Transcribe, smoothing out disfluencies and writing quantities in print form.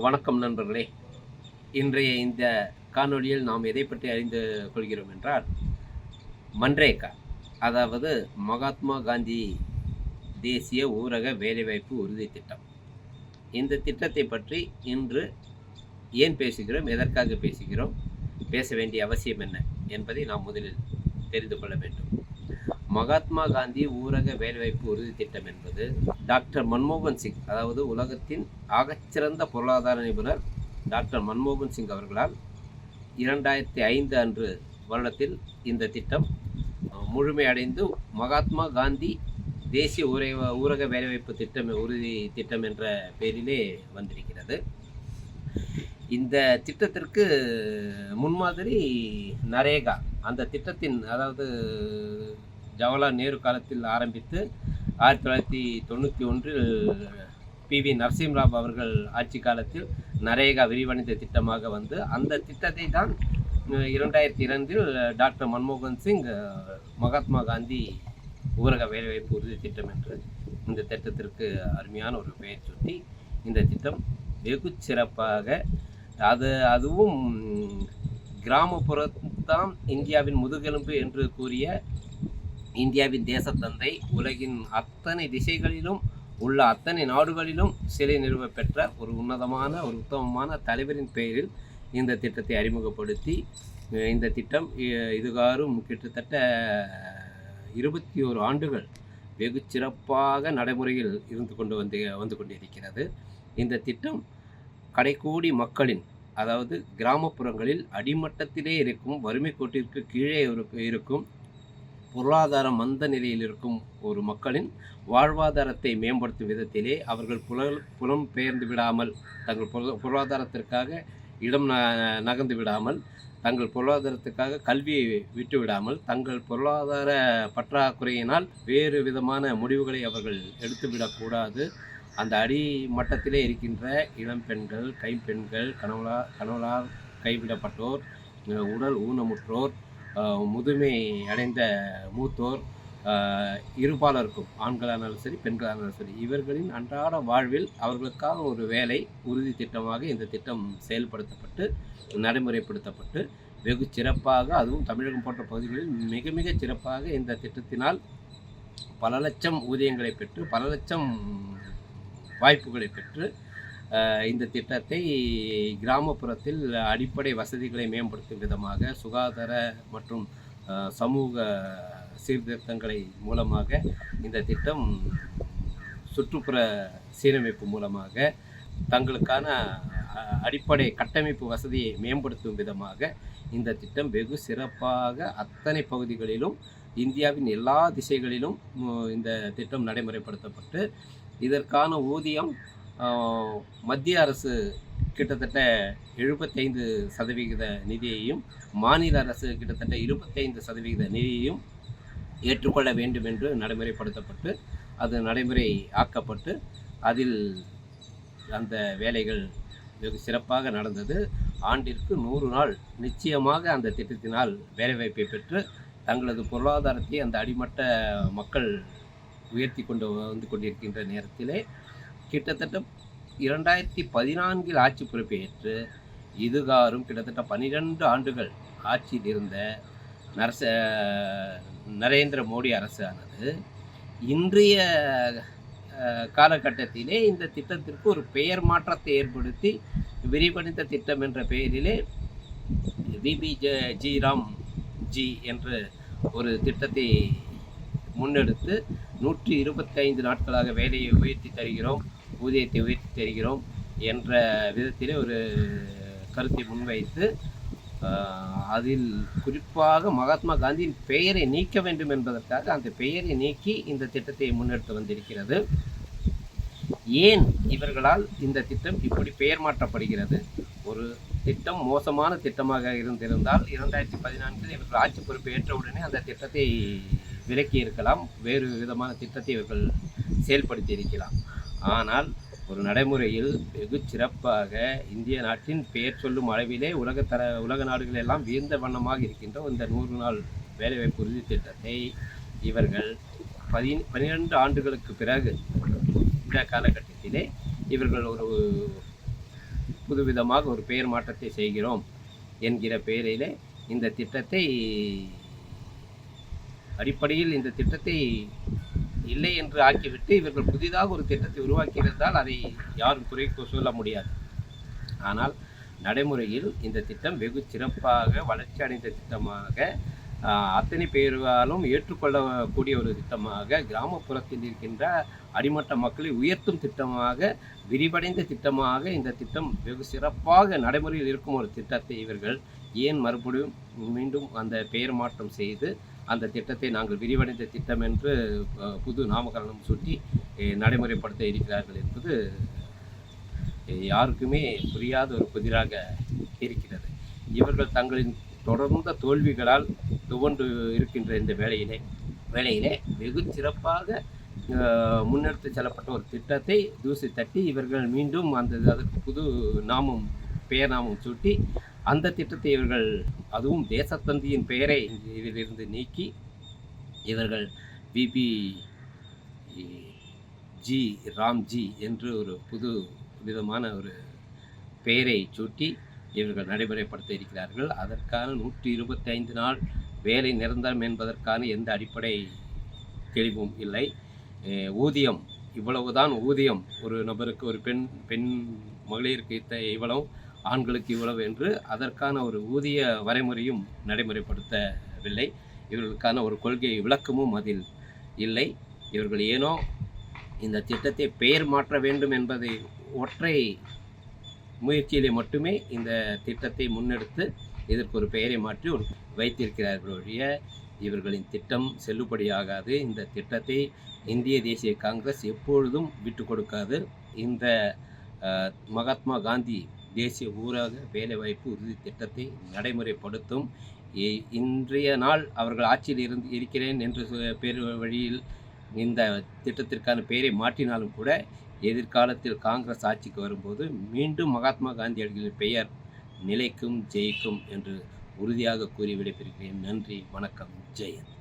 வணக்கம் நண்பர்களே. இன்றைய இந்த காணொளியில் நாம் எதை பற்றி அறிந்து கொள்கிறோம் என்றால், மன்ரேகா, அதாவது மகாத்மா காந்தி தேசிய ஊரக வேலைவாய்ப்பு உறுதி திட்டம். இந்த திட்டத்தை பற்றி இன்று ஏன் பேசுகிறோம், எதற்காக பேசுகிறோம், பேச வேண்டிய அவசியம் என்ன என்பதை நாம் முதலில் தெரிந்து கொள்ள வேண்டும். மகாத்மா காந்தி ஊரக வேலைவாய்ப்பு உறுதி திட்டம் என்பது டாக்டர் மன்மோகன் சிங், அதாவது உலகத்தின் ஆகச்சிறந்த பொருளாதார நிபுணர் டாக்டர் மன்மோகன் சிங் அவர்களால் 2005 அன்று வருடத்தில் இந்த திட்டம் முழுமையடைந்து மகாத்மா காந்தி தேசிய ஊரக வேலைவாய்ப்பு உறுதி திட்டம் என்ற பெயரிலே வந்திருக்கிறது. இந்த திட்டத்திற்கு முன்மாதிரி நரேகா, அந்த திட்டத்தின், அதாவது ஜவஹர்லால் நேரு காலத்தில் ஆரம்பித்து 1991 PV நரசிம்மராவ் அவர்கள் ஆட்சி காலத்தில் நரேகா விரிவடைந்த திட்டமாக வந்து, அந்த திட்டத்தை தான் 2002 டாக்டர் மன்மோகன் சிங் மகாத்மா காந்தி ஊரக வேலைவாய்ப்பு உறுதி திட்டம் என்று இந்த திட்டத்திற்கு அருமையான ஒரு பெயர் சுட்டி இந்த திட்டம் வெகு சிறப்பாக, அதுவும் கிராமப்புறத்தான் இந்தியாவின் முதுகெலும்பு என்று கூறிய இந்தியாவின் தேசத்தந்தை, உலகின் அத்தனை திசைகளிலும் உள்ள அத்தனை நாடுகளிலும் சிலை நிறுவ பெற்ற ஒரு உத்தமமான தலைவரின் பெயரில் இந்த திட்டத்தை அறிமுகப்படுத்தி, இந்த திட்டம் இதுகாரும் கிட்டத்தட்ட 21 ஆண்டுகள் வெகு சிறப்பாக நடைமுறையில் வந்து கொண்டிருக்கிறது. இந்த திட்டம் கடைக்கோடி மக்களின், அதாவது கிராமப்புறங்களில் அடிமட்டத்திலே இருக்கும், வறுமை கோட்டிற்கு கீழே இருக்கும், பொருளாதார மந்த நிலையில் இருக்கும் ஒரு மக்களின் வாழ்வாதாரத்தை மேம்படுத்தும் விதத்திலே அவர்கள் புலம்பெயர்ந்து விடாமல், தங்கள் பொருளாதாரத்திற்காக இடம் நகர்ந்து விடாமல், தங்கள் பொருளாதாரத்துக்காக கல்வியை விட்டு விடாமல், தங்கள் பொருளாதார பற்றாக்குறையினால் வேறு விதமான முடிவுகளை அவர்கள் எடுத்துவிடக்கூடாது. அந்த அடிமட்டத்திலே இருக்கின்ற இளம் பெண்கள், கைம்பெண்கள், கணவனால் கைவிடப்பட்டோர், உடல் ஊனமுற்றோர், முதுமை அடைந்த மூத்தோர், இருபாலருக்கும், ஆண்களானாலும் சரி பெண்களானாலும் சரி, இவர்களின் அன்றாட வாழ்வில் அவர்களுக்காக ஒரு வேலை உறுதி திட்டமாக இந்த திட்டம் செயல்படுத்தப்பட்டு நடைமுறைப்படுத்தப்பட்டு வெகு சிறப்பாக, அதுவும் தமிழகம் போன்ற பகுதிகளில் மிக மிக சிறப்பாக இந்த திட்டத்தினால் பல லட்சம் ஊதியங்களை பெற்று, பல லட்சம் வாய்ப்புகளை பெற்று, இந்த திட்டத்தை கிராமப்புறத்தில் அடிப்படை வசதிகளை மேம்படுத்தும் விதமாக, சுகாதார மற்றும் சமூக சீர்திருத்தங்களை மூலமாக, இந்த திட்டம் சுற்றுப்புற சீரமைப்பு மூலமாக, தங்களுக்கான அடிப்படை கட்டமைப்பு வசதியை மேம்படுத்தும் விதமாக இந்த திட்டம் வெகு சிறப்பாக அத்தனை பகுதிகளிலும், இந்தியாவின் எல்லா திசைகளிலும் இந்த திட்டம் நடைமுறைப்படுத்தப்பட்டு, இதற்கான ஊதியம் மத்திய அரசு கிட்டத்தட்ட 75% நிதியையும், மாநில அரசு கிட்டத்தட்ட 25% நிதியையும் ஏற்றுக்கொள்ள வேண்டும் என்று நடைமுறைப்படுத்தப்பட்டு, அது நடைமுறை ஆக்கப்பட்டு, அதில் அந்த வேலைகள் வெகு சிறப்பாக நடந்தது. ஆண்டிற்கு 100 நாள் நிச்சயமாக அந்த திட்டத்தினால் வேலைவாய்ப்பை பெற்று தங்களது பொருளாதாரத்தை அந்த அடிமட்ட மக்கள் உயர்த்தி வந்து கொண்டிருக்கின்ற நேரத்திலே, கிட்டத்தட்ட 2014 ஆட்சி பொறுப்பேற்று இதுகாரும் கிட்டத்தட்ட 12 ஆண்டுகள் ஆட்சியில் இருந்த நரேந்திர மோடி அரசானது இன்றைய காலகட்டத்திலே இந்த திட்டத்திற்கு ஒரு பெயர் மாற்றத்தை ஏற்படுத்தி, விரிவடைந்த திட்டம் என்ற பெயரிலே விபி ஜி ராம் ஜி என்ற ஒரு திட்டத்தை முன்னெடுத்து 125 நாட்களாக வேலையை உயர்த்தி தருகிறோம், ஊதியத்தை உயர்த்தி தருகிறோம் என்ற விதத்திலே ஒரு கருத்தை முன்வைத்து, அதில் குறிப்பாக மகாத்மா காந்தியின் பெயரை நீக்க வேண்டும் என்பதற்காக அந்த பெயரை நீக்கி இந்த திட்டத்தை முன்னெடுத்து வந்திருக்கிறது. ஏன் இவர்களால் இந்த திட்டம் இப்படி பெயர் மாற்றப்படுகிறது? ஒரு திட்டம் மோசமான திட்டமாக இருந்திருந்தால் 2014 இவர்கள் ஆட்சி பொறுப்பு ஏற்றவுடனே அந்த திட்டத்தை விலக்கி இருக்கலாம், வேறு விதமான திட்டத்தை இவர்கள் செயல்படுத்தி இருக்கலாம். ஆனால் ஒரு நடைமுறையில் வெகு சிறப்பாக இந்திய நாட்டின் பெயர் சொல்லும் அளவிலே உலக நாடுகள் எல்லாம் வியந்த வண்ணமாக இருக்கின்ற இந்த 100 நாள் வேலைவாய்ப்பு உறுதி திட்டத்தை இவர்கள் 12 ஆண்டுகளுக்கு பிறகு இந்த காலகட்டத்திலே இவர்கள் ஒரு புதுவிதமாக ஒரு பெயர் மாற்றத்தை செய்கிறோம் என்கிற பெயரிலே இந்த திட்டத்தை அடிப்படையில் இந்த திட்டத்தை இல்லை என்று ஆக்கிவிட்டு இவர்கள் புதிதாக ஒரு திட்டத்தை உருவாக்கியிருந்தால் அதை யாரும் குறை சொல்ல முடியாது. ஆனால் நடைமுறையில் இந்த திட்டம் வெகு சிறப்பாக வளர்ச்சி அடைந்த திட்டமாக, அத்தனை பேராலும் ஏற்றுக்கொள்ளக்கூடிய ஒரு திட்டமாக, கிராமப்புறத்தில் இருக்கின்ற அடிமட்ட மக்களை உயர்த்தும் திட்டமாக, விரிவடைந்த திட்டமாக இந்த திட்டம் வெகு சிறப்பாக நடைமுறையில் இருக்கும் ஒரு திட்டத்தை இவர்கள் ஏன் மறுபடியும் மீண்டும் அந்த பெயர் மாற்றம் செய்து அந்த திட்டத்தை நாங்கள் விரிவடைந்த திட்டம் என்று புது நாமகரணம் சுட்டி நடைமுறைப்படுத்த இருக்கிறார்கள் என்பது யாருக்குமே புரியாத ஒரு புதிராக இருக்கிறது. இவர்கள் தங்களின் தொடர்ந்த தோல்விகளால் துவண்டு இருக்கின்ற இந்த வேளையிலே வெகு சிறப்பாக முன்னெடுத்து செல்லப்பட்ட ஒரு திட்டத்தை தூசி தட்டி இவர்கள் மீண்டும் அதற்கு புது பெயர் நாமம் சூட்டி அந்த திட்டத்தை இவர்கள், அதுவும் தேசத்தந்தியின் பெயரை இதிலிருந்து நீக்கி இவர்கள் விபிஜி ராம்ஜி என்று ஒரு புது விதமான ஒரு பெயரை சூட்டி இவர்கள் நடைமுறைப்படுத்த இருக்கிறார்கள். அதற்கான 125 நாள் வேலை நிரந்தரம் என்பதற்கான எந்த அடிப்படை தெளிவும் இல்லை. ஊதியம் இவ்வளவுதான் ஊதியம், ஒரு நபருக்கு, ஒரு பெண் மகளிருக்கு இவ்வளவு, ஆண்களுக்கு இவ்வளவு என்று அதற்கான ஒரு ஊதிய வரைமுறையும் நடைமுறைப்படுத்தவில்லை. இவர்களுக்கான ஒரு கொள்கை விளக்கமும் அதில் இல்லை. இவர்கள் ஏனோ இந்த திட்டத்தை பெயர் மாற்ற வேண்டும் என்பதை ஒற்றை முயற்சியிலே மட்டுமே இந்த திட்டத்தை முன்னெடுத்து இதற்கு ஒரு பெயரை மாற்றி வைத்திருக்கிறார்களுடைய இவர்களின் திட்டம் செல்லுபடியாகாது. இந்த திட்டத்தை இந்திய தேசிய காங்கிரஸ் எப்பொழுதும் விட்டு கொடுக்காது. இந்த மகாத்மா காந்தி தேசிய ஊரக வேலைவாய்ப்பு உறுதி திட்டத்தை நடைமுறைப்படுத்தும். இன்றைய நாள் அவர்கள் ஆட்சியில் இருக்கிறேன் என்று பேர் வழியில் இந்த திட்டத்திற்கான பெயரை மாற்றினாலும் கூட எதிர்காலத்தில் காங்கிரஸ் ஆட்சிக்கு வரும்போது மீண்டும் மகாத்மா காந்தியடிகளின் பெயர் நிலைக்கும், ஜெயிக்கும் என்று உறுதியாக கூறி விடைபெறுகிறேன். நன்றி, வணக்கம், ஜெயந்த்.